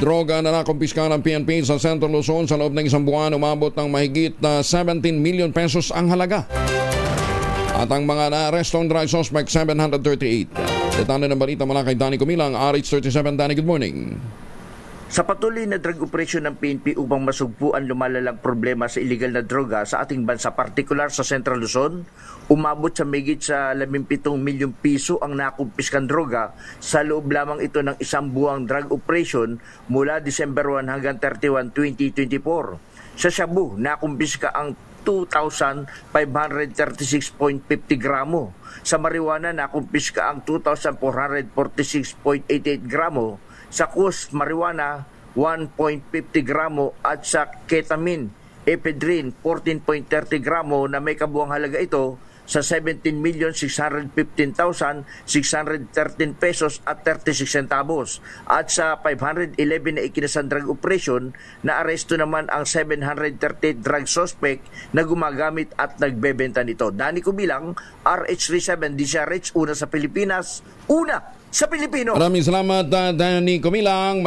Droga na nakumpiska ng PNP sa Central Luzon sa loob ng isang buwan umabot ng mahigit na 17 million pesos ang halaga. At ang mga na-arrestong drug suspect 738. Detalye ng balita mula kay Danny Kumilang, RH37. Danny, good morning. Sa patuloy na drug operation ng PNP upang masugpuan lumalalang problema sa illegal na droga sa ating bansa, partikular sa Central Luzon, umabot sa mahigit sa 17 milyong piso ang nakumpiskang droga sa loob lamang ito ng isang buwang drug operation mula December 1 hanggang 31, 2024. Sa Shabu, nakumpiska ang 2,536.50 gramo. Sa marijuana, nakumpiska ang 2,446.88 gramo. Sa kus marijuana, 1.50 gramo at sa ketamine, ephedrine, 14.30 gramo na may kabuang halaga ito sa 17,615,613 pesos at 36 centavos. At sa 511 na ikinasang drug operation, naaresto naman ang 738 drug suspect na gumagamit at nagbebenta nito. Danny Kubilang, RH37, DCRH, una sa Pilipinas, una sa Pilipino. Maraming salamat, Danny Kumilang.